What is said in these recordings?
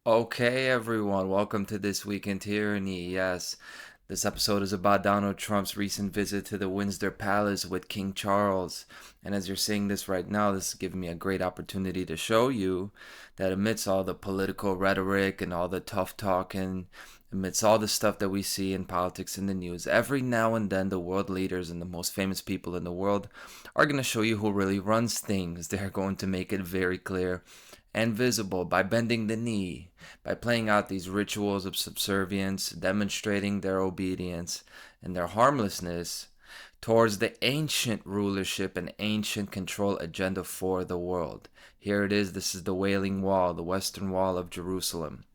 Okay, everyone, welcome to This Week in Tyranny. Yes, this episode is about Donald Trump's recent visit to the Windsor Palace with King Charles. And as you're seeing this right now, this is giving me a great opportunity to show you that amidst all the political rhetoric and all the tough talking, amidst all the stuff that we see in politics in the news, every now and then the world leaders and the most famous people in the world are going to show you who really runs things. They're going to make it very clear and visible by bending the knee, by playing out these rituals of subservience, demonstrating their obedience and their harmlessness towards the ancient rulership and ancient control agenda for the world. Here it is. This is the Wailing Wall, the Western Wall of Jerusalem.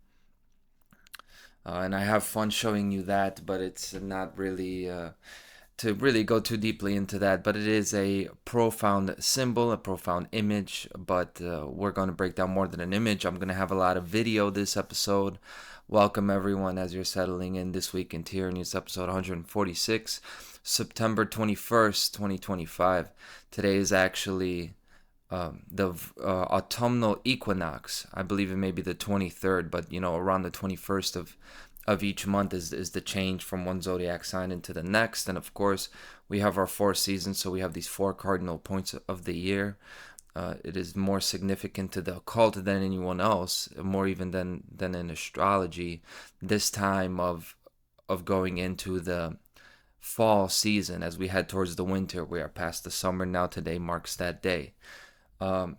And I have fun showing you that, but it's not really to really go too deeply into that, but it is a profound symbol, a profound image. But we're going to break down more than an image. I'm going to have a lot of video this episode. Welcome, everyone, as you're settling in this week in Tyranny. It's episode 146, September 21st, 2025. Today is actually the autumnal equinox. I believe it may be the 23rd, but around the 21st of each month is the change from one zodiac sign into the next. And of course, we have our four seasons, so we have these four cardinal points of the year. It is more significant to the occult than anyone else, more even than in astrology. This time of going into the fall season as we head towards the winter. We are past the summer now. Today marks that day. Um,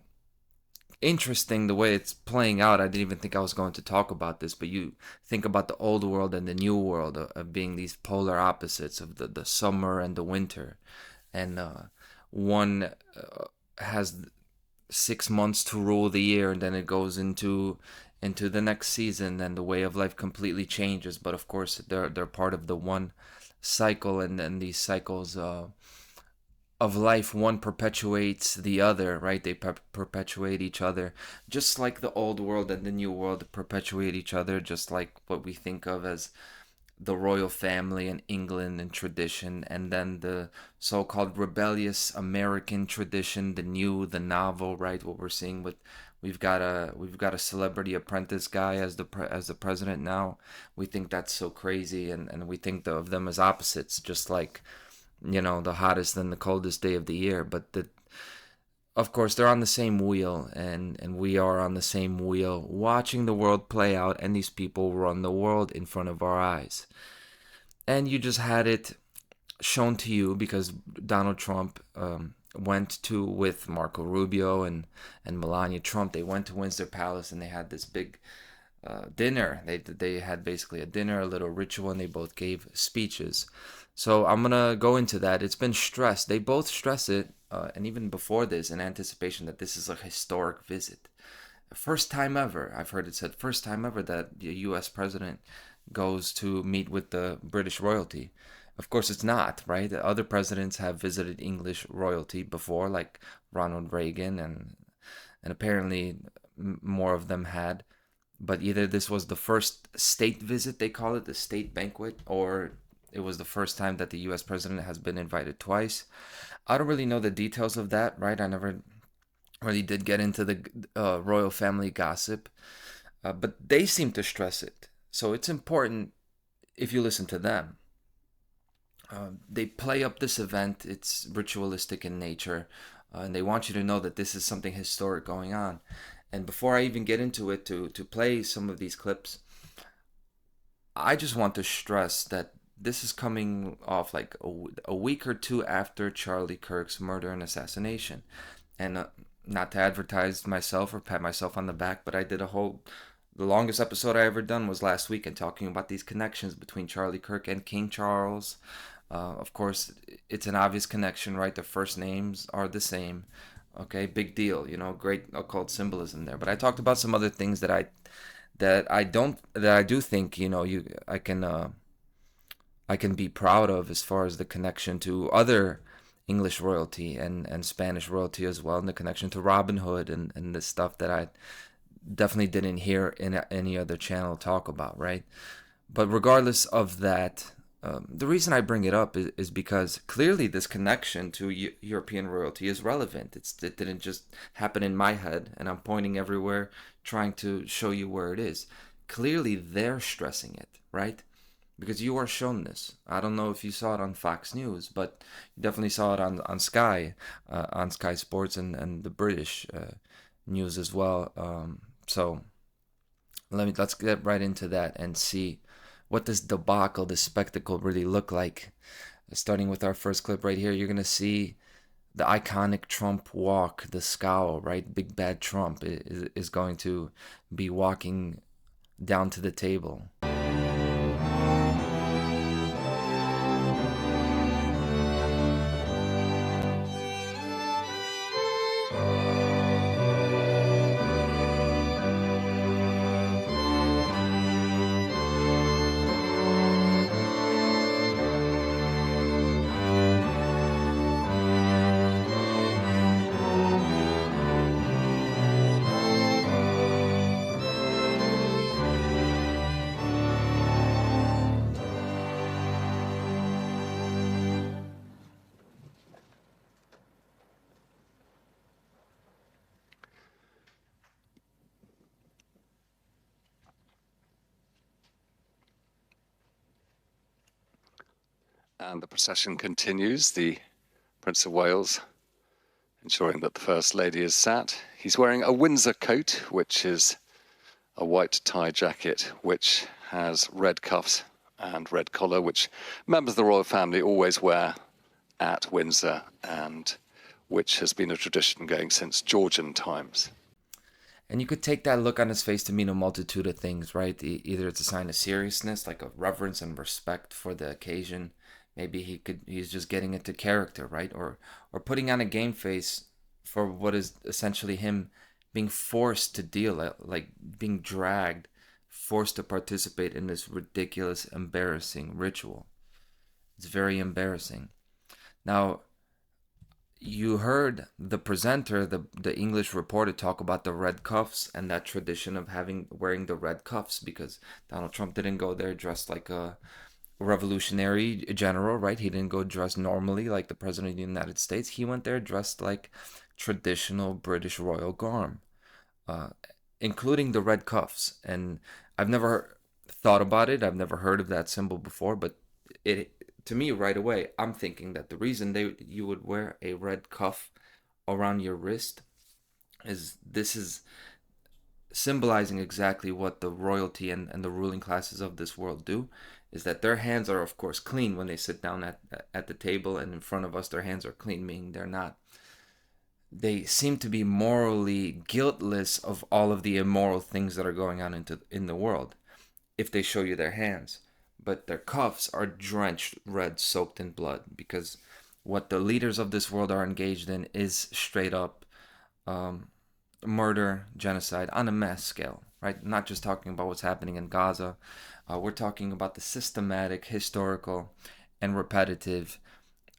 Interesting the way it's playing out. I didn't even think I was going to talk about this, but you think about the old world and the new world of being these polar opposites of the summer and the winter. And one has 6 months to rule the year, and then it goes into the next season, and the way of life completely changes. But of course, they're part of the one cycle, and then these cycles of life, one perpetuates the other, right? They perpetuate each other, just like the old world and the new world perpetuate each other, just like what we think of as the royal family in England and tradition, and then the so-called rebellious American tradition, the novel, right? What we're seeing with we've got a celebrity apprentice guy as the president now. We think that's so crazy, and we think of them as opposites, just like the hottest and the coldest day of the year. But of course, they're on the same wheel, and we are on the same wheel, watching the world play out, and these people run the world in front of our eyes. And you just had it shown to you because Donald Trump went to with Marco Rubio and Melania Trump. They went to Windsor Palace and they had this big dinner. They had basically a dinner, a little ritual, and they both gave speeches. So I'm gonna go into that. It's been stressed. They both stress it, and even before this, in anticipation that this is a historic visit. First time ever, I've heard it said, first time ever that the U.S. president goes to meet with the British royalty. Of course, it's not, right? The other presidents have visited English royalty before, like Ronald Reagan, and apparently more of them had. But either this was the first state visit, they call it, the state banquet, or it was the first time that the US president has been invited twice. I don't really know the details of that, right? I never really did get into the royal family gossip, but they seem to stress it. So it's important if you listen to them. They play up this event, it's ritualistic in nature, and they want you to know that this is something historic going on. And before I even get into it, to play some of these clips, I just want to stress that this is coming off like a week or two after Charlie Kirk's murder and assassination. And not to advertise myself or pat myself on the back, but I did the longest episode I ever done was last week and talking about these connections between Charlie Kirk and King Charles. Of course, it's an obvious connection, right? The first names are the same. Okay, big deal, great occult symbolism there. But I talked about some other things that I do think, I can be proud of as far as the connection to other English royalty and Spanish royalty as well, and the connection to Robin Hood and the stuff that I definitely didn't hear in any other channel talk about, right? But regardless of that, The reason I bring it up is because clearly this connection to European royalty is relevant. It didn't just happen in my head, and I'm pointing everywhere trying to show you where it is. Clearly, they're stressing it, right? Because you are shown this. I don't know if you saw it on Fox News, but you definitely saw it on Sky Sports and the British news as well. So let's get right into that and see what this debacle, this spectacle really look like. Starting with our first clip right here, you're gonna see the iconic Trump walk, the scowl, right? Big bad Trump is going to be walking down to the table. And the procession continues. The Prince of Wales ensuring that the First Lady is sat. He's wearing a Windsor coat, which is a white tie jacket, which has red cuffs and red collar, which members of the royal family always wear at Windsor, and which has been a tradition going since Georgian times. And you could take that look on his face to mean a multitude of things, right? Either it's a sign of seriousness, like a reverence and respect for the occasion. Maybe he's just getting into character, right? Or putting on a game face for what is essentially him being forced to deal, like being dragged, forced to participate in this ridiculous, embarrassing ritual. It's very embarrassing. Now, you heard the presenter, the English reporter, talk about the red cuffs and that tradition of wearing the red cuffs, because Donald Trump didn't go there dressed like a revolutionary general, right? He didn't go dressed normally like the president of the United States. He went there dressed like traditional British royal garb, uh, including the red cuffs. And I've never thought about it. I've never heard of that symbol before, but it to me right away, I'm thinking that the reason you would wear a red cuff around your wrist is this is symbolizing exactly what the royalty and the ruling classes of this world do, is that their hands are of course clean when they sit down at the table, and in front of us their hands are clean, meaning they seem to be morally guiltless of all of the immoral things that are going on in the world if they show you their hands. But their cuffs are drenched red, soaked in blood, because what the leaders of this world are engaged in is straight up murder, genocide on a mass scale, right? Not just talking about what's happening in Gaza. We're talking about the systematic, historical, and repetitive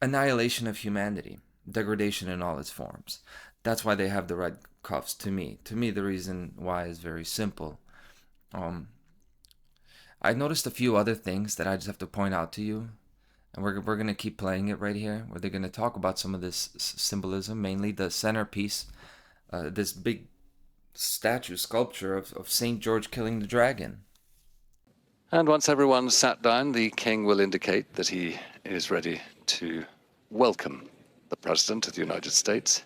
annihilation of humanity, degradation in all its forms. That's why they have the red cuffs. To me, the reason why is very simple. I noticed a few other things that I just have to point out to you, and we're gonna keep playing it right here, where they're gonna talk about some of this symbolism, mainly the centerpiece, this big statue sculpture of Saint George killing the dragon. And once everyone's sat down, the king will indicate that he is ready to welcome the President of the United States.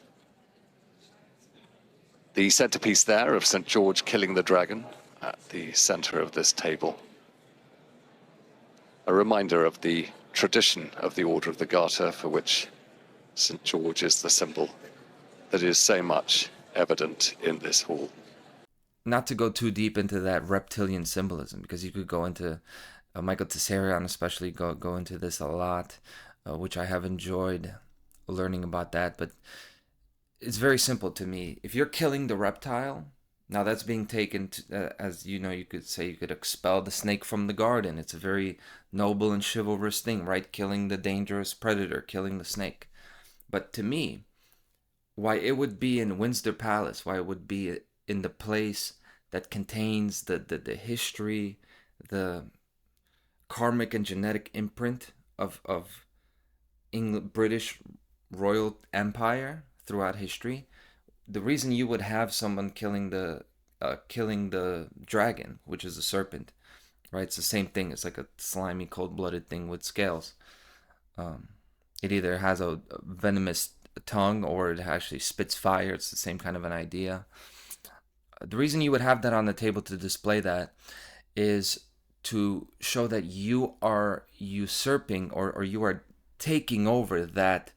The centerpiece there of St. George killing the dragon at the center of this table. A reminder of the tradition of the Order of the Garter, for which St. George is the symbol that is so much evident in this hall. Not to go too deep into that reptilian symbolism, because you could go into Michael Tessarion especially go into this a lot, which I have enjoyed learning about that. But it's very simple to me. If you're killing the reptile, now that's being taken to, as you know, you could say you could expel the snake from the garden. It's a very noble and chivalrous thing, right? Killing the dangerous predator, killing the snake. But to me, why it would be in Windsor Palace, why it would be in the place that contains the history, the karmic and genetic imprint of British royal empire throughout history. The reason you would have someone killing the dragon, which is a serpent, right? It's the same thing. It's like a slimy, cold-blooded thing with scales. Um, it either has a venomous tongue or it actually spits fire. It's the same kind of an idea. The reason you would have that on the table to display that is to show that you are usurping or you are taking over that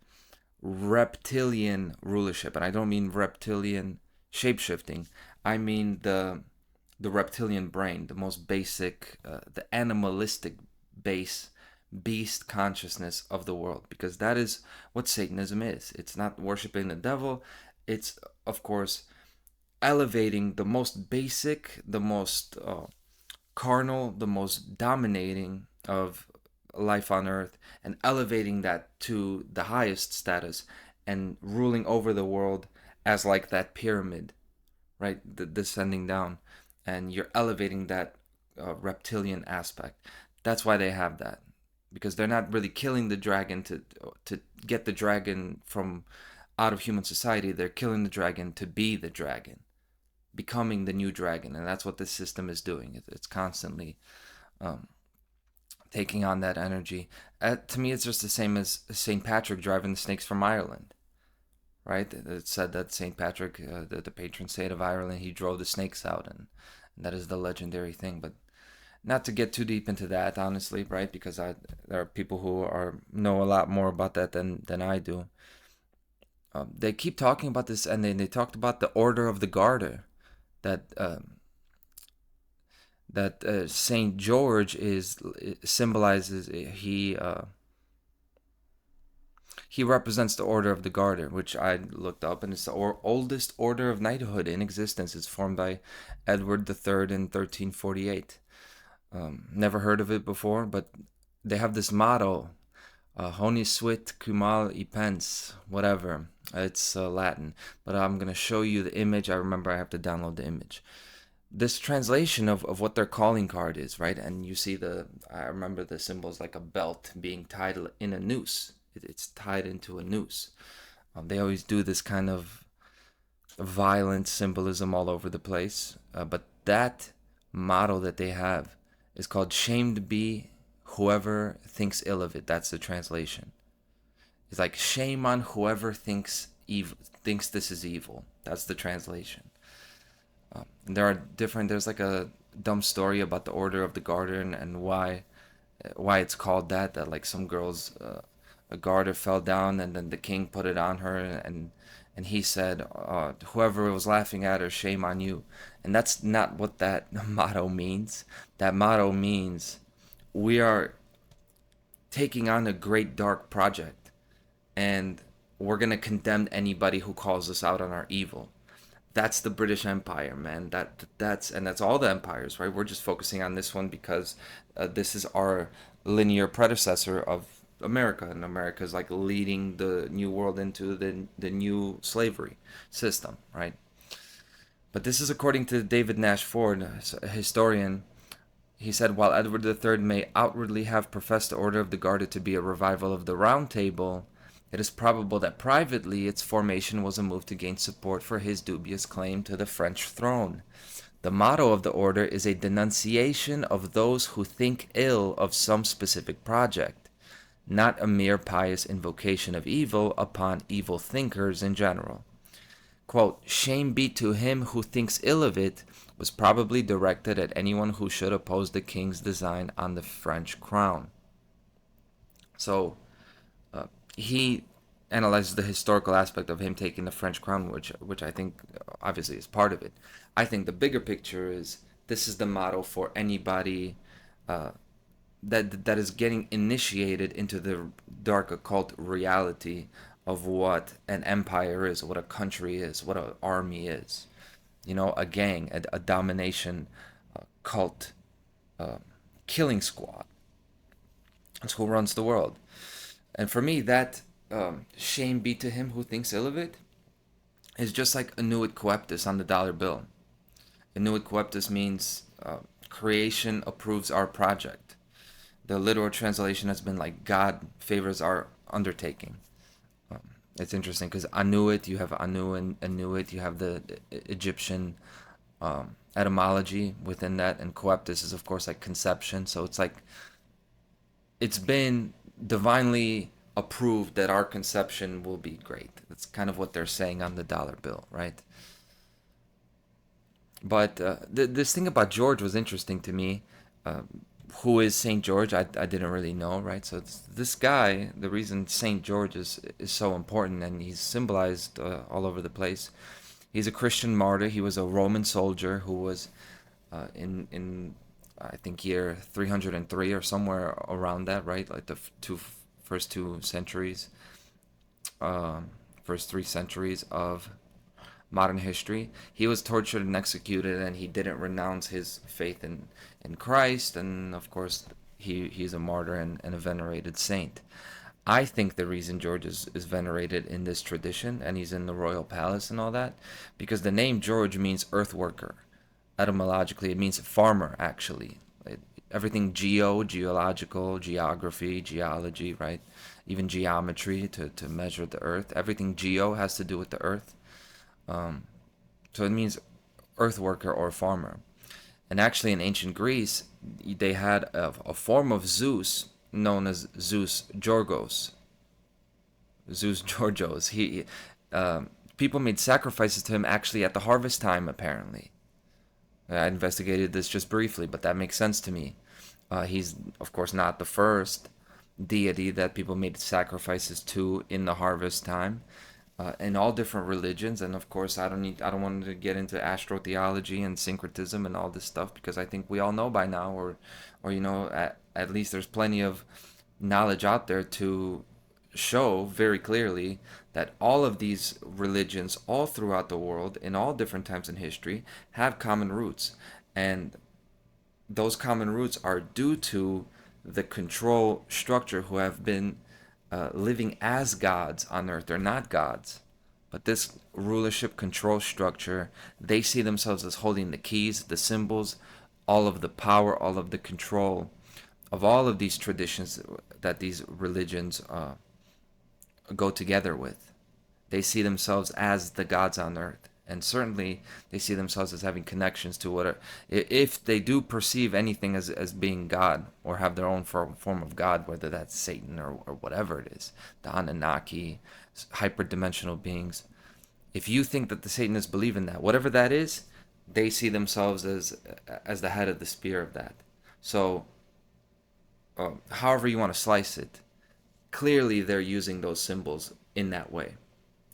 reptilian rulership. And I don't mean reptilian shapeshifting. I mean the reptilian brain, the most basic, the animalistic base beast consciousness of the world, because that is what Satanism is. It's not worshiping the devil. It's, of course, elevating the most basic, the most carnal, the most dominating of life on earth, and elevating that to the highest status and ruling over the world as like that pyramid, right? Descending down, and you're elevating that reptilian aspect. That's why they have that, because they're not really killing the dragon to get the dragon from out of human society. They're killing the dragon to be the dragon, becoming the new dragon, and that's what this system is doing. It's constantly taking on that energy. To me, it's just the same as St. Patrick driving the snakes from Ireland, right? It said that St. Patrick, the patron saint of Ireland, he drove the snakes out, and that is the legendary thing. But not to get too deep into that, honestly, right? Because there are people who know a lot more about that than I do. They keep talking about this, and they talked about the Order of the Garter, that Saint George symbolizes. He represents the Order of the Garter, which I looked up, and it's the oldest order of knighthood in existence. It's formed by Edward III in 1348. Never heard of it before, but they have this motto, Honi soit cumal e pens, whatever. It's Latin, but I'm going to show you the image. I remember I have to download the image. This translation of what their calling card is, right? And you see I remember the symbol is like a belt being tied in a noose. It's tied into a noose. They always do this kind of violent symbolism all over the place. But that motto that they have is called "Shamed be whoever thinks ill of it." That's the translation. It's like shame on whoever thinks this is evil. That's the translation. There's like a dumb story about the Order of the Garter and why it's called that. That like some girl's a garter fell down and then the king put it on her, and he said, whoever was laughing at her, shame on you. And that's not what that motto means. That motto means we are taking on a great dark project, and we're going to condemn anybody who calls us out on our evil. That's the British Empire, man. That's all the empires, right? We're just focusing on this one because this is our linear predecessor of America, and America is like leading the new world into the new slavery system, right? But this is according to David Nash Ford, a historian. He said, while Edward III may outwardly have professed the Order of the Garter to be a revival of the Round Table, it is probable that privately its formation was a move to gain support for his dubious claim to the French throne. The motto of the order is a denunciation of those who think ill of some specific project, not a mere pious invocation of evil upon evil thinkers in general. Quote, "Shame be to him who thinks ill of it," was probably directed at anyone who should oppose the king's design on the French crown. So, he analyzes the historical aspect of him taking the French crown, which I think obviously is part of it. I think the bigger picture is this is the motto for anybody that is getting initiated into the dark occult reality of what an empire is, what a country is, what an army is. You know, a gang, a domination cult, killing squad. That's who runs the world. And for me, that shame be to him who thinks ill of it is just like annuit coeptus on the dollar bill. Annuit coeptus means creation approves our project. The literal translation has been like God favors our undertaking. It's interesting because Anuit, you have Anu and Anuit, you have the Egyptian etymology within that, and coeptus is of course like conception. So it's like it's been divinely approved that our conception will be great. That's kind of what they're saying on the dollar bill, right? But this thing about George was interesting to me. Who is Saint George? I didn't really know, right? So it's this guy, the reason Saint George is so important and he's symbolized all over the place. He's a Christian martyr. He was a Roman soldier who was in I think year 303 or somewhere around that, right? Like the first two centuries, first 3 centuries of modern history. He was tortured and executed, and he didn't renounce his faith in Christ, and of course he's a martyr and a venerated saint. I think the reason George is venerated in this tradition and he's in the royal palace and all that, because the name George means earth worker. Etymologically, it means farmer, actually. Everything geological, geography, geology, right? Even geometry to measure the earth. Everything geo has to do with the earth. So it means earth worker or farmer. And actually, in ancient Greece, they had a form of Zeus known as Zeus Georgos. Zeus Georgios. People made sacrifices to him actually at the harvest time, apparently. I investigated this just briefly, but that makes sense to me. He's, of course, not the first deity that people made sacrifices to in the harvest time. In all different religions, and of course, I don't want to get into astrotheology and syncretism and all this stuff because I think we all know by now, or at least there's plenty of knowledge out there to show very clearly that all of these religions all throughout the world in all different times in history have common roots, and those common roots are due to the control structure who have been living as gods on earth. They're not gods, but this rulership control structure, they see themselves as holding the keys, the symbols, all of the power, all of the control of all of these traditions that these religions go together with. They see themselves as the gods on earth, and certainly they see themselves as having connections to what if they do perceive anything as being God or have their own form of God, whether that's Satan or whatever it is, the Anunnaki, hyperdimensional beings. If you think that the Satanists believe in that, whatever that is, they see themselves as the head of the spear of that. So however you want to slice it, clearly they're using those symbols in that way.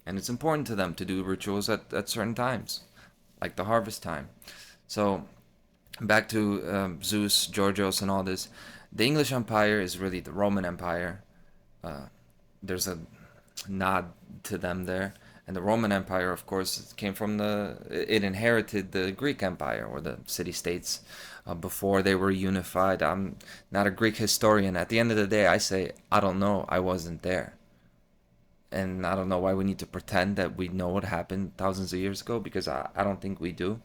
And it's important to them to do rituals at certain times, like the harvest time. So back to Zeus, Georgios, and all this. The English Empire is really the Roman Empire. There's a nod to them there. And the Roman Empire, of course, came from it inherited the Greek Empire, or the city-states, before they were unified. I'm not a Greek historian. At the end of the day, I say, I don't know. I wasn't there. And I don't know why we need to pretend that we know what happened thousands of years ago, because I don't think we do.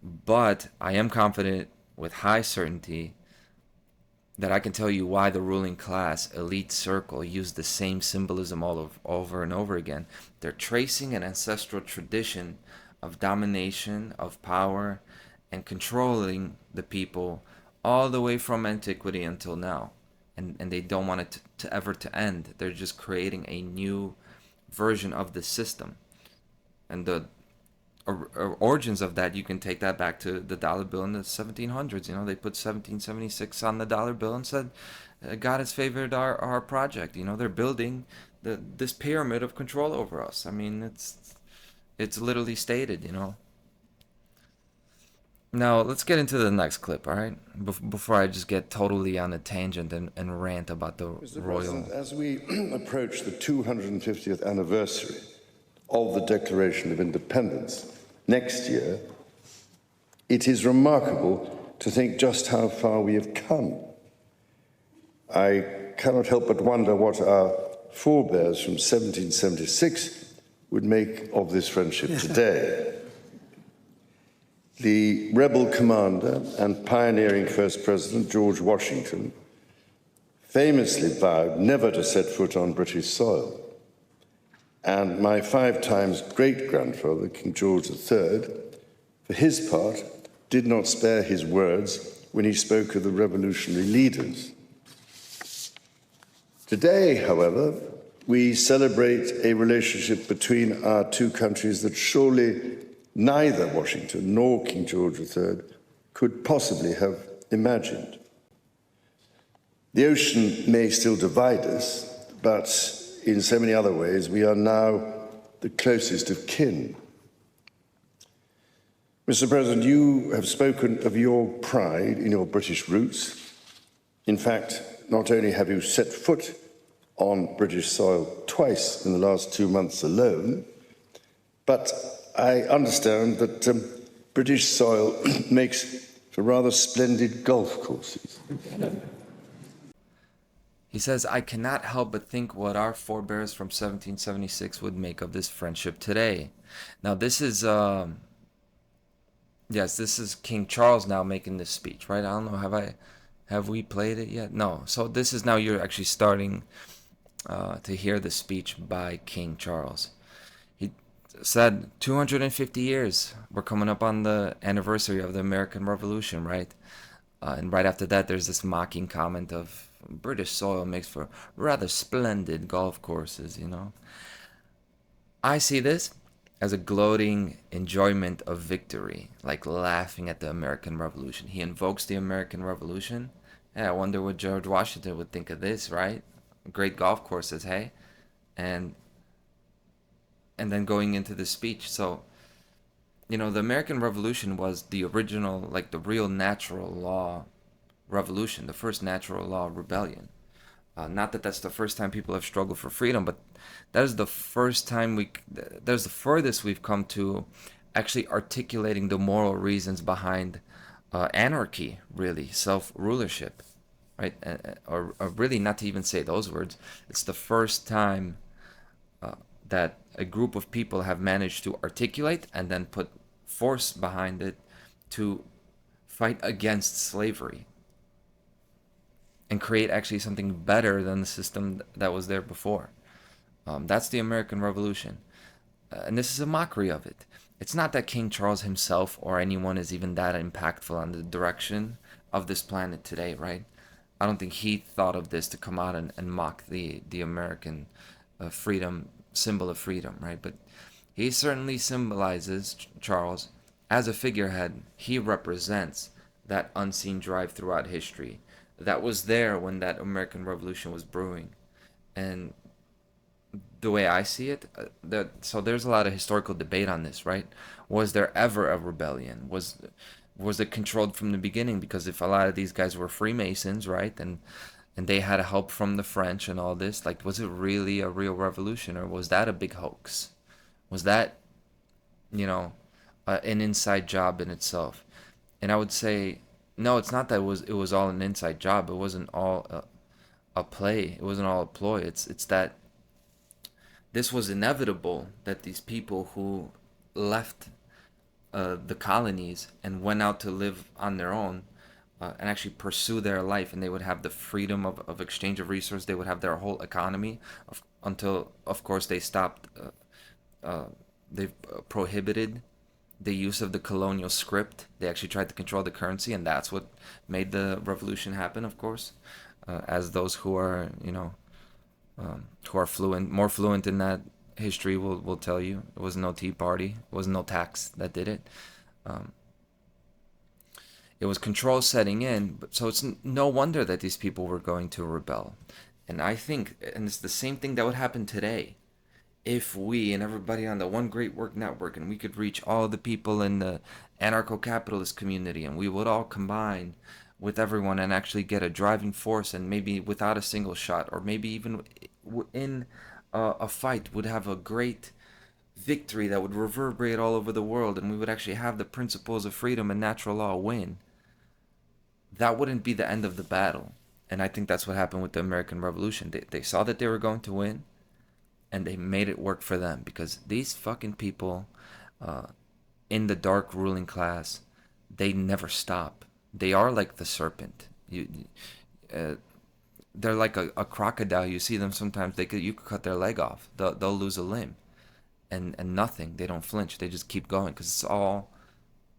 But I am confident with high certainty that I can tell you why the ruling class, elite circle, used the same symbolism over and over again. They're tracing an ancestral tradition of domination, of power, and controlling the people all the way from antiquity until now. And they don't want it to ever to end. They're just creating a new version of the system. And the origins of that, you can take that back to the dollar bill in the 1700s. They put 1776 on the dollar bill and said, God has favored our project. They're building this pyramid of control over us. I mean, it's literally stated. Now, let's get into the next clip, all right? Before I just get totally on a tangent and rant about the Mr. royal... President, as we approach the 250th anniversary of the Declaration of Independence next year, it is remarkable to think just how far we have come. I cannot help but wonder what our forebears from 1776 would make of this friendship today. The rebel commander and pioneering first president, George Washington, famously vowed never to set foot on British soil. And my 5 times great-grandfather, King George III, for his part, did not spare his words when he spoke of the revolutionary leaders. Today, however, we celebrate a relationship between our two countries that surely neither Washington nor King George III could possibly have imagined. The ocean may still divide us, but in so many other ways, we are now the closest of kin. Mr. President, you have spoken of your pride in your British roots. In fact, not only have you set foot on British soil twice in the last 2 months alone, but I understand that British soil makes for rather splendid golf courses. He says, I cannot help but think what our forebears from 1776 would make of this friendship today. Now, this is, yes, this is King Charles now making this speech, right? I don't know, have we played it yet? No. So this is now you're actually starting to hear the speech by King Charles. He said, 250 years, we're coming up on the anniversary of the American Revolution, right? And right after that, there's this mocking comment of British soil makes for rather splendid golf courses, you know. I see this as a gloating enjoyment of victory, like laughing at the American Revolution. He invokes the American Revolution. Yeah, I wonder what George Washington would think of this, right? Great golf courses, hey? And then going into the speech. So, you know, the American Revolution was the original, like the real natural law revolution, the first natural law rebellion. Not that that's the first time people have struggled for freedom, but that is the first time that's the furthest we've come to actually articulating the moral reasons behind anarchy, really, self-rulership, right? Or really not to even say those words. It's the first time that a group of people have managed to articulate and then put force behind it to fight against slavery and create actually something better than the system that was there before. That's the American Revolution. And this is a mockery of it. It's not that King Charles himself or anyone is even that impactful on the direction of this planet today, right? I don't think he thought of this to come out and mock the American freedom, symbol of freedom, right? But he certainly symbolizes, Charles, as a figurehead. He represents that unseen drive throughout history that was there when that American Revolution was brewing. And the way I see it, so there's a lot of historical debate on this, right? Was there ever a rebellion? Was it controlled from the beginning? Because if a lot of these guys were Freemasons, right, and they had help from the French and all this, like, was it really a real revolution, or was that a big hoax? Was that, you know, an inside job in itself? And I would say, no, it's not that it was all an inside job. It wasn't all a play. It wasn't all a ploy. It's that this was inevitable, that these people who left the colonies and went out to live on their own and actually pursue their life, and they would have the freedom of exchange of resources. They would have their whole economy until, of course, they stopped. They prohibited the use of the colonial script. They actually tried to control the currency, and that's what made the revolution happen, of course. As those who are, you know, who are more fluent in that history will tell you, it was no Tea Party, it was no tax that did it. It was control setting in, so it's no wonder that these people were going to rebel. And I think, and it's the same thing that would happen today, if we and everybody on the One Great Work Network, and we could reach all the people in the anarcho-capitalist community, and we would all combine with everyone and actually get a driving force, and maybe without a single shot, or maybe even in a fight, would have a great victory that would reverberate all over the world, and we would actually have the principles of freedom and natural law win. That wouldn't be the end of the battle. And I think that's what happened with the American Revolution. They saw that they were going to win, and they made it work for them, because these fucking people in the dark ruling class, they never stop. They are like the serpent. they're like a crocodile. You see them sometimes. You could cut their leg off. They'll lose a limb, and nothing. They don't flinch. They just keep going because it's all.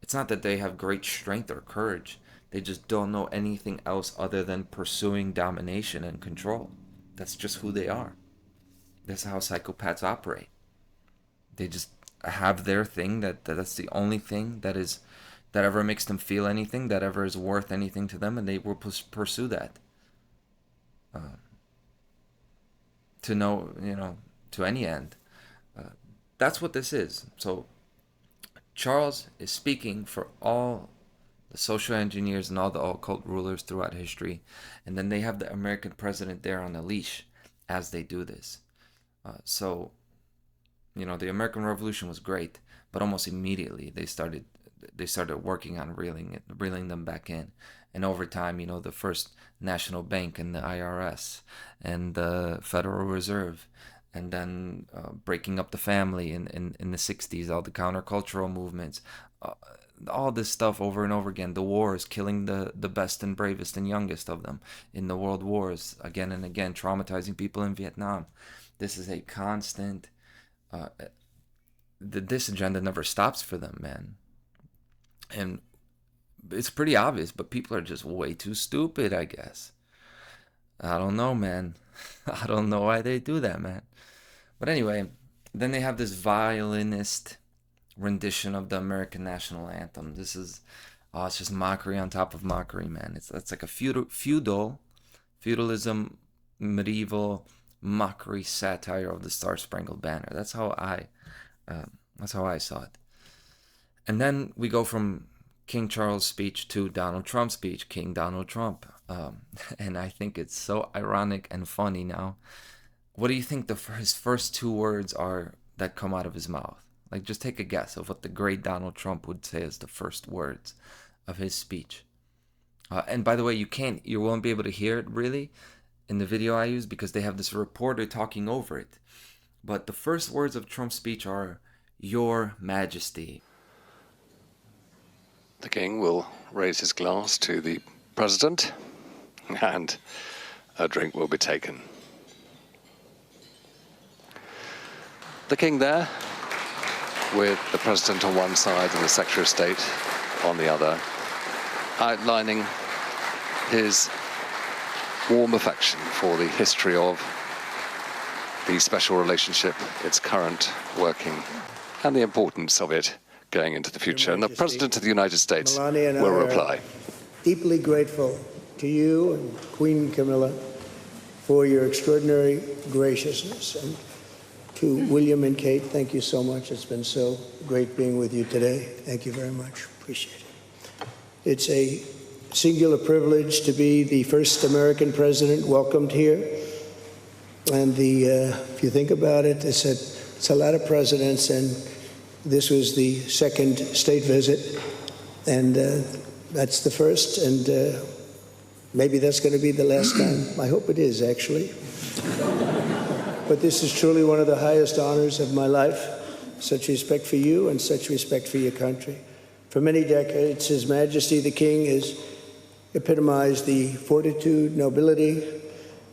It's not that they have great strength or courage. They just don't know anything else other than pursuing domination and control. That's just who they are. That's how psychopaths operate. They just have their thing. That's the only thing that ever makes them feel anything, that ever is worth anything to them, and they will pursue that. To know, to any end. That's what this is. So Charles is speaking for all the social engineers and all the occult rulers throughout history, and then they have the American president there on a leash as they do this. So, the American Revolution was great, but almost immediately they started working on reeling them back in. And over time, the first national bank and the IRS and the Federal Reserve, and then breaking up the family in the 60s, all the countercultural movements, all this stuff over and over again. The wars, killing the best and bravest and youngest of them in the world wars, again and again, traumatizing people in Vietnam. This is a constant, this agenda never stops for them, man. And it's pretty obvious, but people are just way too stupid, I guess. I don't know, man. I don't know why they do that, man. But anyway, then they have this violinist rendition of the American national anthem. This is, it's just mockery on top of mockery, man. It's like a feudalism, medieval mockery satire of the Star Spangled Banner. That's how I saw it. And then we go from King Charles' speech to Donald Trump's speech, King Donald Trump. And I think it's so ironic and funny now. What do you think his first two words are that come out of his mouth? Like, just take a guess of what the great Donald Trump would say as the first words of his speech. And by the way, you won't be able to hear it really in the video I use because they have this reporter talking over it. But the first words of Trump's speech are, "Your Majesty." The king will raise his glass to the president, and a drink will be taken. The king there, with the president on one side and the Secretary of State on the other, outlining his warm affection for the history of the special relationship, its current working, and the importance of it going into the future. And the President of the United States will reply. Deeply grateful to you and Queen Camilla for your extraordinary graciousness. And to William and Kate, thank you so much. It's been so great being with you today. Thank you very much. Appreciate it. It's a singular privilege to be the first American president welcomed here. And if you think about it, it's a lot of presidents, and this was the second state visit, and that's the first, and maybe that's going to be the last time. I hope it is, actually. But this is truly one of the highest honors of my life. Such respect for you and such respect for your country. For many decades, His Majesty the King has epitomized the fortitude, nobility,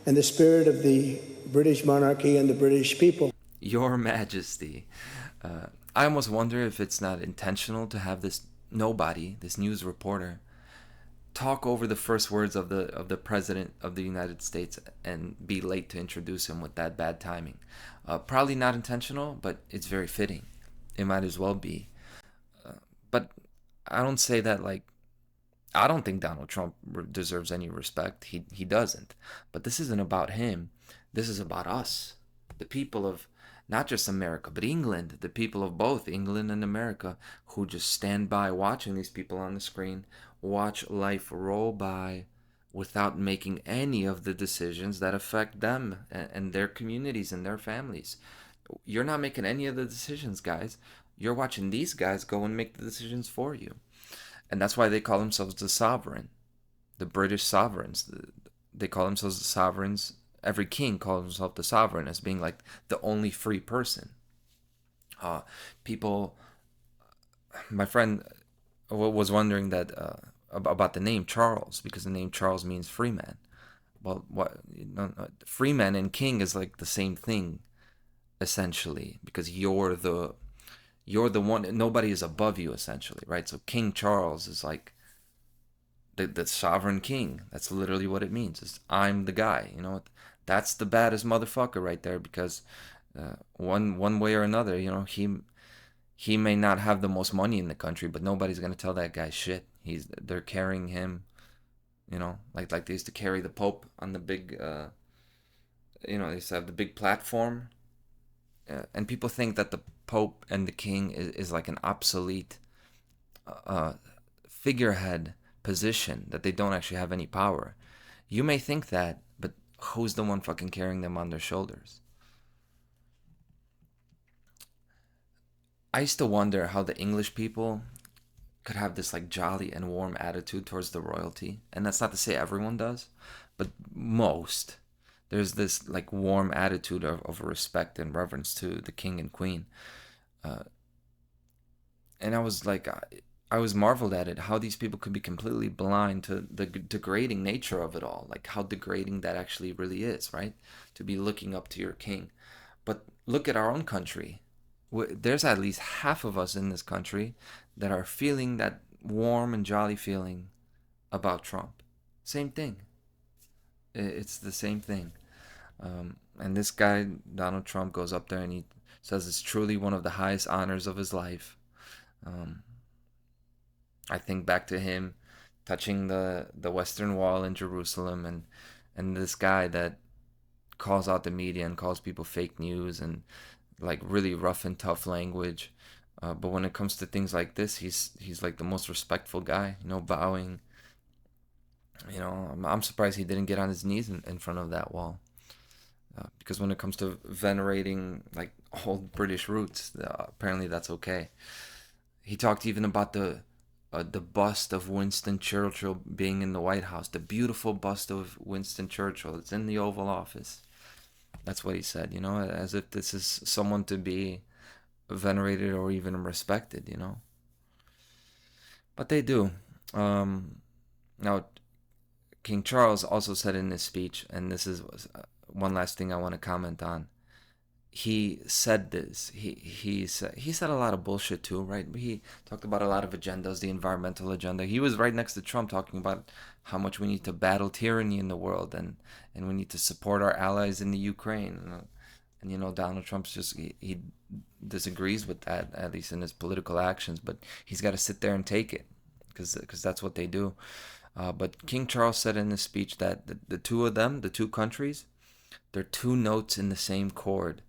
and the spirit of the British monarchy and the British people. Your Majesty. I almost wonder if it's not intentional to have this nobody, this news reporter, talk over the first words of the President of the United States and be late to introduce him with that bad timing. Probably not intentional, but it's very fitting. It might as well be. But I don't say that like, I don't think Donald Trump deserves any respect. He doesn't. But this isn't about him. This is about us, the people of not just America, but England, the people of both England and America, who just stand by watching these people on the screen, watch life roll by without making any of the decisions that affect them and their communities and their families. You're not making any of the decisions, guys. You're watching these guys go and make the decisions for you. And that's why they call themselves the sovereign, the British sovereigns. They call themselves the sovereigns. Every king calls himself the sovereign as being like the only free person. People, my friend was wondering that about the name Charles, because the name Charles means free man. Well, what, freeman and king is like the same thing essentially, because you're the one. Nobody is above you essentially, right? So King Charles is like the sovereign king. That's literally what it means. Is I'm the guy. That's the baddest motherfucker right there, because one way or another, he may not have the most money in the country, but nobody's gonna tell that guy shit. They're carrying him, like they used to carry the Pope on the big, they used to have the big platform, and people think that the Pope and the King is like an obsolete figurehead position, that they don't actually have any power. You may think that, but who's the one fucking carrying them on their shoulders? I used to wonder how the English people could have this like jolly and warm attitude towards the royalty. And that's not to say everyone does, but most. There's this like warm attitude of respect and reverence to the king and queen. And I was like, I was marveled at it, how these people could be completely blind to the degrading nature of it all, like how degrading that actually really is, right? To be looking up to your king. But look at our own country. There's at least half of us in this country that are feeling that warm and jolly feeling about Trump. Same thing. It's the same thing. And this guy, Donald Trump, goes up there and he says it's truly one of the highest honors of his life. I think back to him touching the Western Wall in Jerusalem, and this guy that calls out the media and calls people fake news and like really rough and tough language. But when it comes to things like this, he's like the most respectful guy, bowing. I'm surprised he didn't get on his knees in front of that wall. Because when it comes to venerating like old British roots, apparently that's okay. He talked even about the bust of Winston Churchill being in the White House, the beautiful bust of Winston Churchill. It's in the Oval Office. That's what he said, as if this is someone to be venerated or even respected, But they do. Now, King Charles also said in his speech, and this is one last thing I want to comment on. He said this. He said a lot of bullshit too, right? He talked about a lot of agendas, the environmental agenda. He was right next to Trump talking about how much we need to battle tyranny in the world, and we need to support our allies in the Ukraine. And Donald Trump's just he disagrees with that, at least in his political actions. But he's got to sit there and take it, because that's what they do. But King Charles said in his speech that the two of them, the two countries, they're two notes in the same chord,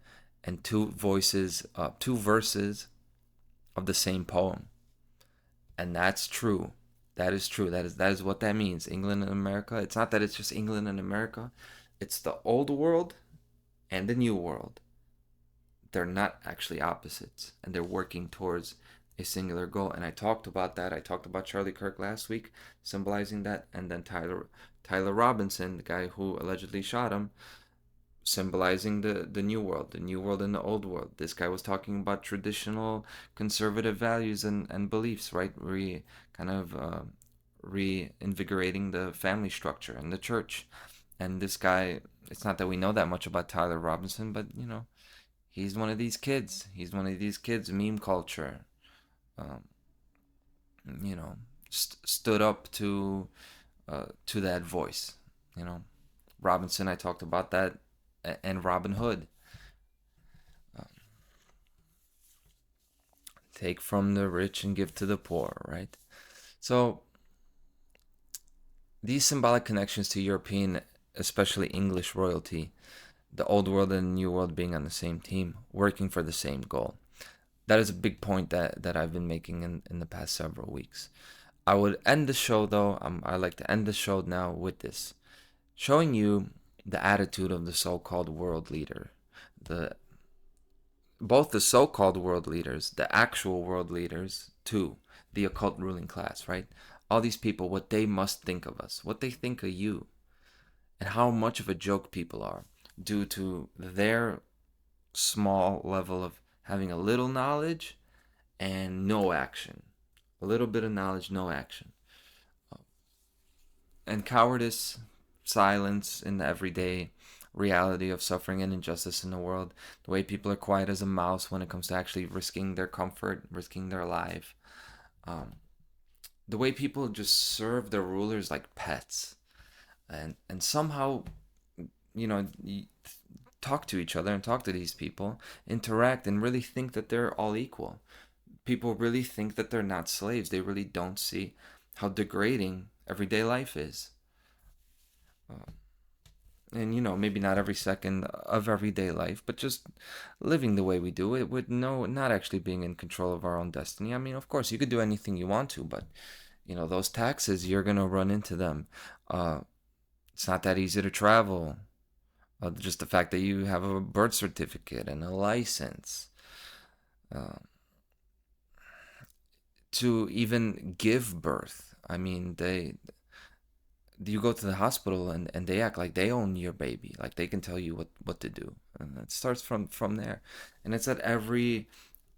and two verses of the same poem. And that's true. That is true. That is what that means. England and America. It's not that it's just England and America. It's the old world and the new world. They're not actually opposites, and they're working towards a singular goal. And I talked about that. I talked about Charlie Kirk last week, symbolizing that, and then Tyler Robinson, the guy who allegedly shot him, symbolizing the new world and the old world. This guy was talking about traditional conservative values and beliefs, right? Reinvigorating the family structure and the church. And this guy, it's not that we know that much about Tyler Robinson, but he's one of these kids. Meme culture, stood up to that voice. Robinson, I talked about that, and Robin Hood. Take from the rich and give to the poor, right? So these symbolic connections to European, especially English royalty, the old world and the new world being on the same team, working for the same goal. That is a big point that I've been making in the past several weeks. I would end the show, though. I like to end the show now with this, showing you the attitude of the so-called world leader. Both the so-called world leaders, the actual world leaders, too, the occult ruling class, right? All these people, what they must think of us, what they think of you, and how much of a joke people are due to their small level of having a little knowledge and no action. A little bit of knowledge, no action. And cowardice silence in the everyday reality of suffering and injustice in the world. The way people are quiet as a mouse when it comes to actually risking their comfort, risking their life. The way people just serve their rulers like pets, and somehow, talk to each other and talk to these people, interact, and really think that they're all equal. People really think that they're not slaves. They really don't see how degrading everyday life is. And maybe not every second of everyday life, but just living the way we do it with not actually being in control of our own destiny. I mean, of course, you could do anything you want to, but those taxes, you're gonna run into them. It's not that easy to travel. Just the fact that you have a birth certificate and a license. To even give birth. I mean, you go to the hospital and they act like they own your baby, like they can tell you what to do, and it starts from there. And it's at every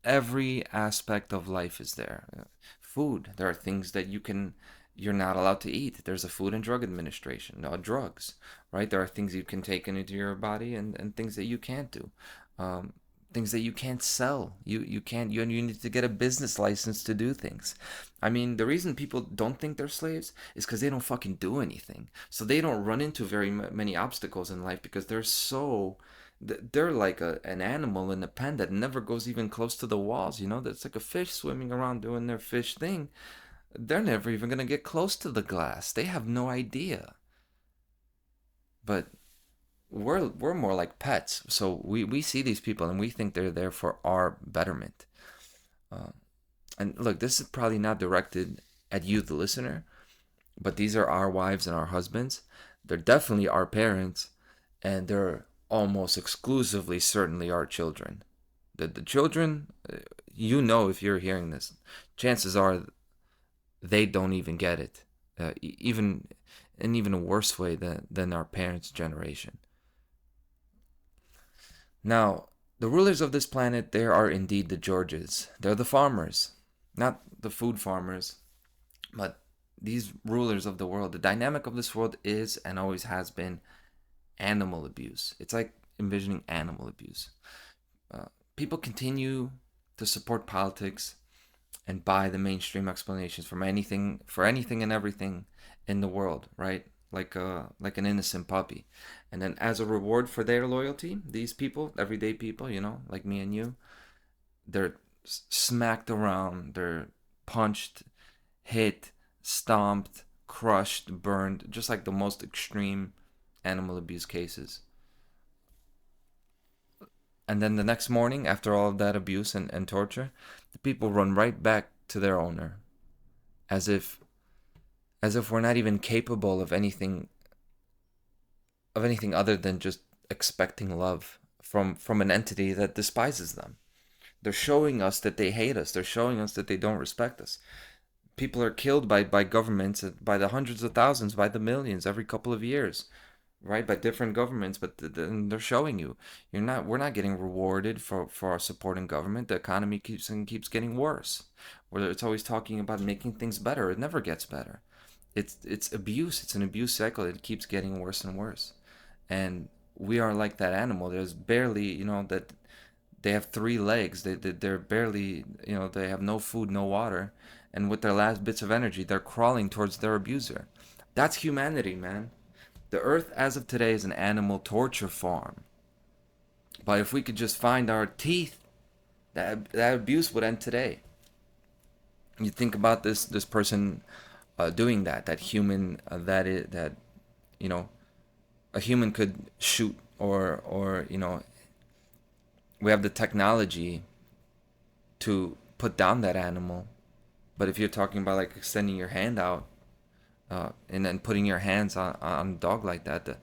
aspect of life is there. Food, there are things that you're not allowed to eat. There's a Food and Drug Administration. Drugs, right? There are things you can take into your body and things that you can't do. Things that you can't sell. You can't. You need to get a business license to do things. I mean, the reason people don't think they're slaves is because they don't fucking do anything. So they don't run into very many obstacles in life because they're like an animal in a pen that never goes even close to the walls. That's like a fish swimming around doing their fish thing. They're never even gonna get close to the glass. They have no idea. But we're more like pets. So we see these people and we think they're there for our betterment. And look, this is probably not directed at you, the listener, but these are our wives and our husbands. They're definitely our parents, and they're almost exclusively, certainly, our children. The children, if you're hearing this, chances are they don't even get it, even in even a worse way than our parents' generation. Now, the rulers of this planet, they are indeed the Georges. They're the farmers, not the food farmers, but these rulers of the world. The dynamic of this world is and always has been animal abuse. It's like envisioning animal abuse. People continue to support politics and buy the mainstream explanations for anything and everything in the world, right? Like an innocent puppy. And then as a reward for their loyalty, these people, everyday people, like me and you, they're smacked around, they're punched, hit, stomped, crushed, burned, just like the most extreme animal abuse cases. And then the next morning, after all of that abuse and torture, the people run right back to their owner, as if we're not even capable of anything other than just expecting love from an entity that despises them. They're showing us that they hate us. They're showing us that they don't respect us. People are killed by governments, by the hundreds of thousands, by the millions every couple of years, right? By different governments, but they're showing you we're not getting rewarded for our supporting government. The economy keeps getting worse. Where it's always talking about making things better. It never gets better. It's abuse. It's an abuse cycle. It keeps getting worse and worse. And we are like that animal. There's barely, that they have 3 legs. They're barely, they have no food, no water. And with their last bits of energy, they're crawling towards their abuser. That's humanity, man. The earth as of today is an animal torture farm. But if we could just find our teeth, that abuse would end today. You think about this person doing that human, a human could shoot or we have the technology to put down that animal. But if you're talking about like extending your hand out and then putting your hands on a dog like that,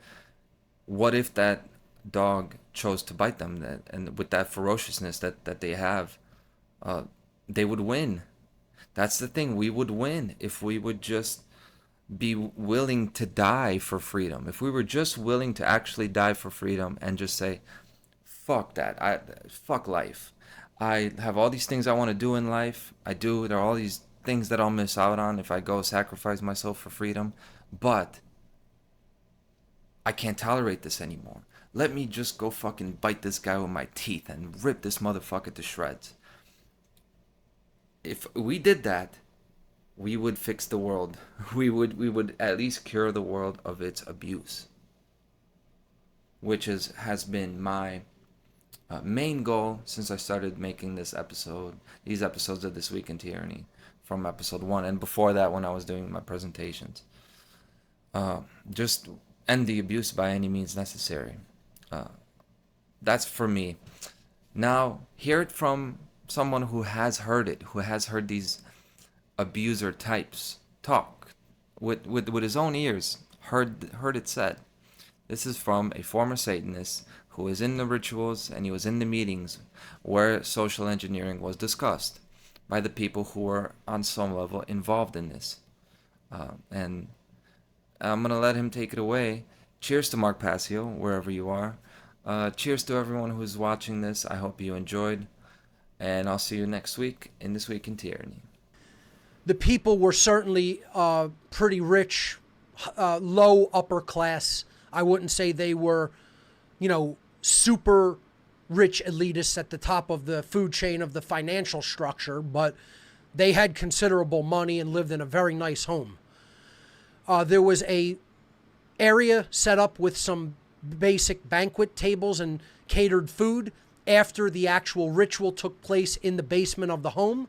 what if that dog chose to bite them? And with that ferociousness that they have, they would win. That's the thing. We would win if we would just be willing to die for freedom. If we were just willing to actually die for freedom and just say, fuck that. Fuck life. I have all these things I want to do in life. I do. There are all these things that I'll miss out on if I go sacrifice myself for freedom. But I can't tolerate this anymore. Let me just go fucking bite this guy with my teeth and rip this motherfucker to shreds. If we did that, we would fix the world. We would at least cure the world of its abuse, which has been my main goal since I started making these episodes of This Week in Tyranny, from episode 1, and before that when I was doing my presentations. Just end the abuse by any means necessary. That's for me. Now, hear it from someone who has heard it, who has heard these abuser types talk with his own ears, heard it said. This is from a former Satanist who was in the rituals and he was in the meetings where social engineering was discussed by the people who were on some level involved in this. And I'm going to let him take it away. Cheers to Mark Passio, wherever you are. Cheers to everyone who's watching this. I hope you enjoyed. And I'll see you next week in This Week in Tyranny. The people were certainly pretty rich, low upper class. I wouldn't say they were, super rich elitists at the top of the food chain of the financial structure, but they had considerable money and lived in a very nice home. There was a area set up with some basic banquet tables and catered food after the actual ritual took place in the basement of the home.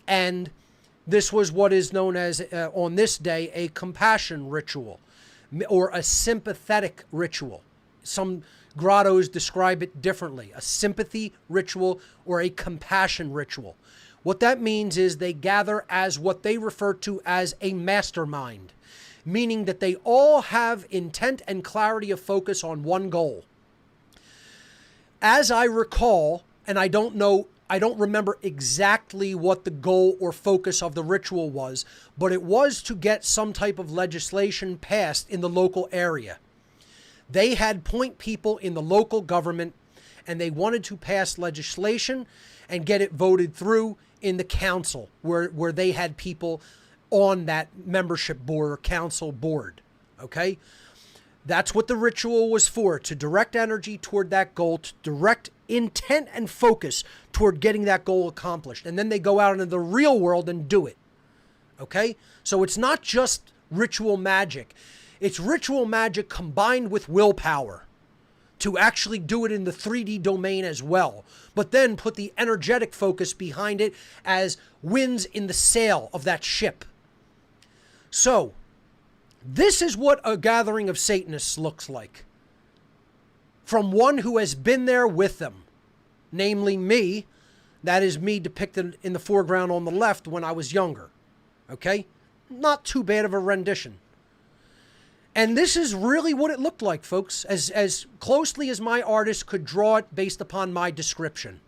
And this was what is known as, on this day, a compassion ritual or a sympathetic ritual. Some grottos describe it differently, a sympathy ritual or a compassion ritual. What that means is they gather as what they refer to as a mastermind, meaning that they all have intent and clarity of focus on one goal. As I recall, and I don't remember exactly what the goal or focus of the ritual was, but it was to get some type of legislation passed in the local area. They had point people in the local government, and they wanted to pass legislation and get it voted through in the council, where they had people on that membership board or council board. Okay? That's what the ritual was for, to direct energy toward that goal, to direct intent and focus toward getting that goal accomplished. And then they go out into the real world and do it. Okay? So it's not just ritual magic. It's ritual magic combined with willpower to actually do it in the 3D domain as well, but then put the energetic focus behind it as winds in the sail of that ship. So, this is what a gathering of Satanists looks like. From one who has been there with them, namely me. That is me depicted in the foreground on the left when I was younger. Okay? Not too bad of a rendition. And this is really what it looked like, folks, as closely as my artist could draw it based upon my description.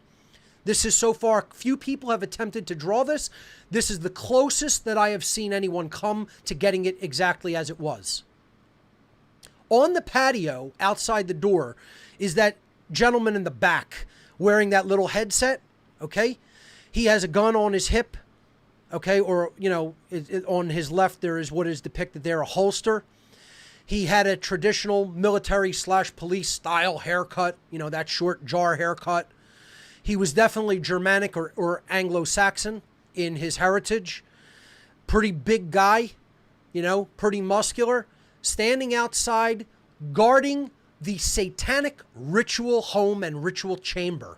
This is so far, few people have attempted to draw this. This is the closest that I have seen anyone come to getting it exactly as it was. On the patio outside the door is that gentleman in the back wearing that little headset, okay? He has a gun on his hip, okay? Or, on his left there is what is depicted there, a holster. He had a traditional military/police style haircut, that short jar haircut. He was definitely Germanic or Anglo-Saxon in his heritage. Pretty big guy, pretty muscular, standing outside guarding the satanic ritual home and ritual chamber.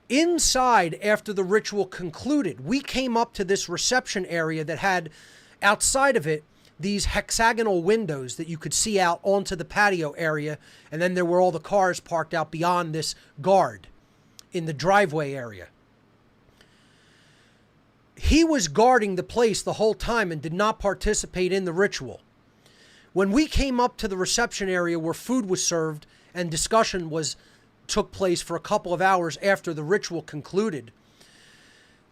Inside, after the ritual concluded, we came up to this reception area that had outside of it these hexagonal windows that you could see out onto the patio area, and then there were all the cars parked out beyond this guard in the driveway area. He was guarding the place the whole time and did not participate in the ritual. When we came up to the reception area where food was served and discussion took place for a couple of hours after the ritual concluded,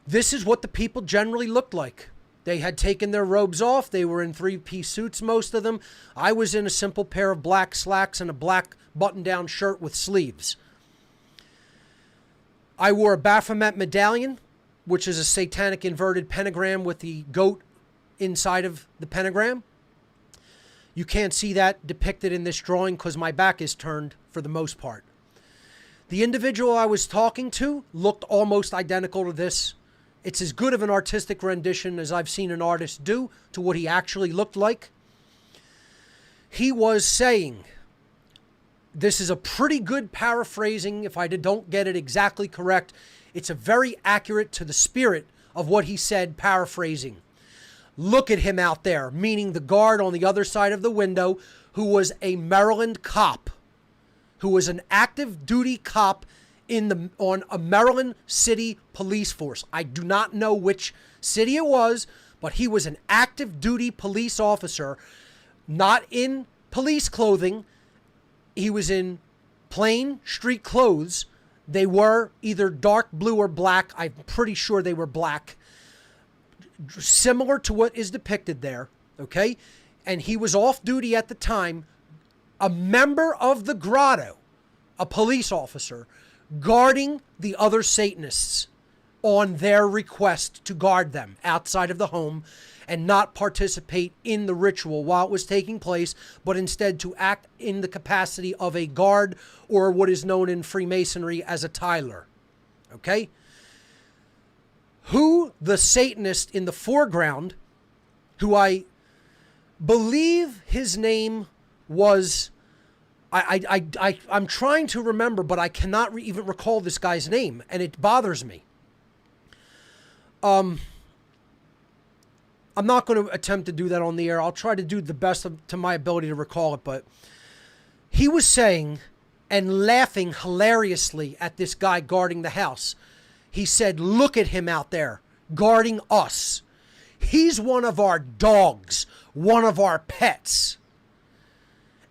this is what the people generally looked like. They had taken their robes off. They were in three-piece suits, most of them. I was in a simple pair of black slacks and a black button-down shirt with sleeves. I wore a Baphomet medallion, which is a satanic inverted pentagram with the goat inside of the pentagram. You can't see that depicted in this drawing because my back is turned for the most part. The individual I was talking to looked almost identical to this. It's as good of an artistic rendition as I've seen an artist do to what he actually looked like. He was saying, this is a pretty good paraphrasing. If I don't get it exactly correct, it's a very accurate to the spirit of what he said, paraphrasing. Look at him out there, meaning the guard on the other side of the window, who was a Maryland cop, who was an active duty cop on a Maryland city police force. I do not know which city it was, but he was an active duty police officer, not in police clothing. He was in plain street clothes. They were either dark blue or black. I'm pretty sure they were black. Similar to what is depicted there, okay? And he was off duty at the time, a member of the grotto, a police officer, guarding the other Satanists on their request to guard them outside of the home and not participate in the ritual while it was taking place, but instead to act in the capacity of a guard, or what is known in Freemasonry as a Tyler, okay? Who the Satanist in the foreground, who I believe his name was, I'm trying to remember, but I cannot even recall this guy's name, and it bothers me. I'm not going to attempt to do that on the air. I'll try to do the best to my ability to recall it, but he was saying and laughing hilariously at this guy guarding the house. He said, look at him out there guarding us. He's one of our dogs, one of our pets.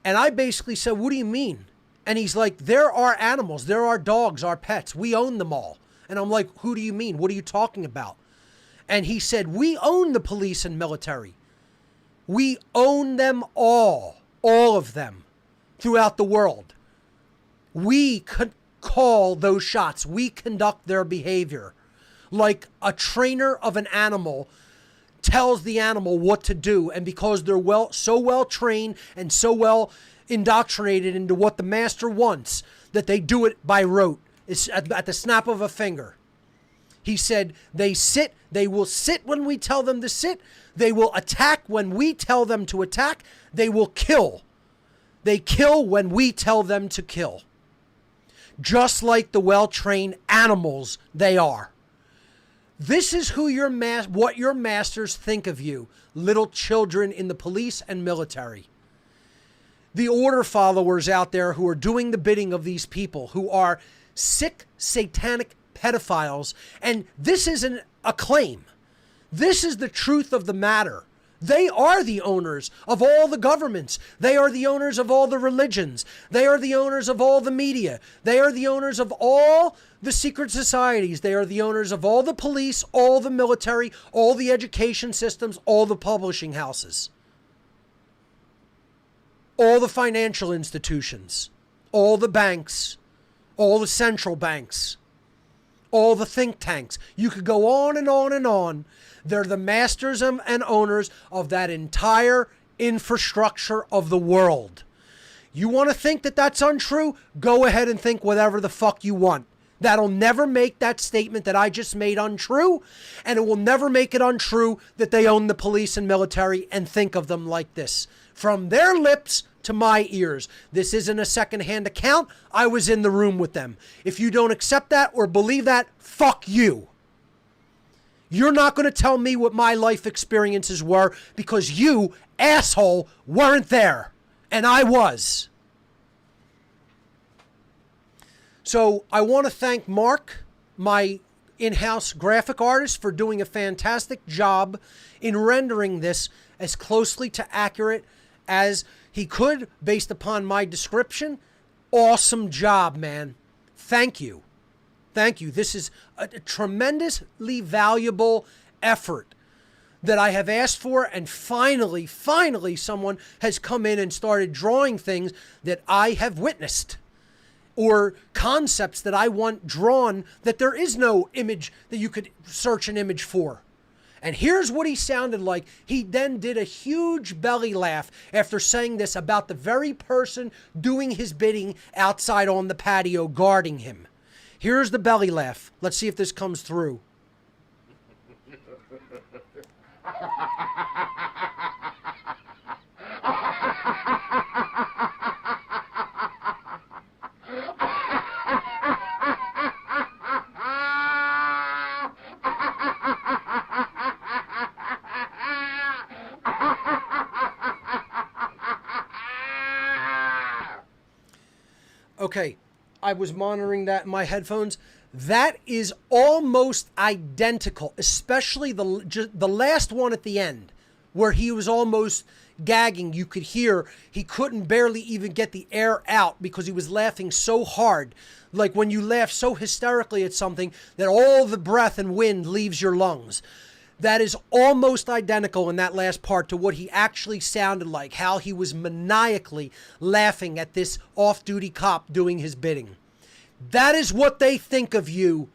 And I basically said, what do you mean? And he's like, there are animals, there are dogs, our pets. We own them all. And I'm like, who do you mean? What are you talking about? And he said, we own the police and military. We own them all of them throughout the world. We could call those shots. We conduct their behavior. Like a trainer of an animal tells the animal what to do, and because they're so well trained and so well indoctrinated into what the master wants, that they do it by rote. It's at the snap of a finger. He said they will sit when we tell them to sit. They will attack when we tell them to attack. They will kill. They kill when we tell them to kill. Just like the well-trained animals they are. This is who what your masters think of you, little children in the police and military. The order followers out there who are doing the bidding of these people, who are sick, satanic pedophiles. And this isn't a claim. This is the truth of the matter. They are the owners of all the governments. They are the owners of all the religions. They are the owners of all the media. They are the owners of all the secret societies. They are the owners of all the police, all the military, all the education systems, all the publishing houses, all the financial institutions, all the banks, all the central banks, all the think tanks. You could go on and on and on. They're the masters and owners of that entire infrastructure of the world. You want to think that that's untrue? Go ahead and think whatever the fuck you want. That'll never make that statement that I just made untrue, and it will never make it untrue that they own the police and military and think of them like this. From their lips to my ears. This isn't a secondhand account. I was in the room with them. If you don't accept that or believe that, fuck you. You're not going to tell me what my life experiences were because you, asshole, weren't there. And I was. So I want to thank Mark, my in-house graphic artist, for doing a fantastic job in rendering this as closely to accurate as he could based upon my description. Awesome job, man. Thank you. Thank you. This is a tremendously valuable effort that I have asked for, and finally someone has come in and started drawing things that I have witnessed, or concepts that I want drawn that there is no image that you could search an image for. And here's what he sounded like. He then did a huge belly laugh after saying this about the very person doing his bidding outside on the patio guarding him. Here's the belly laugh. Let's see if this comes through. Okay, I was monitoring that in my headphones. That is almost identical, especially the last one at the end, where he was almost gagging. You could hear he couldn't barely even get the air out because he was laughing so hard. Like when you laugh so hysterically at something that all the breath and wind leaves your lungs. That is almost identical in that last part to what he actually sounded like, how he was maniacally laughing at this off-duty cop doing his bidding. That is what they think of you,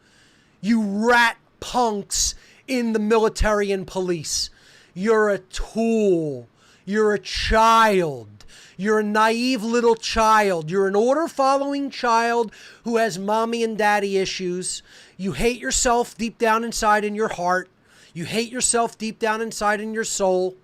you rat punks in the military and police. You're a tool. You're a child. You're a naive little child. You're an order-following child who has mommy and daddy issues. You hate yourself deep down inside in your heart. You hate yourself deep down inside in your soul.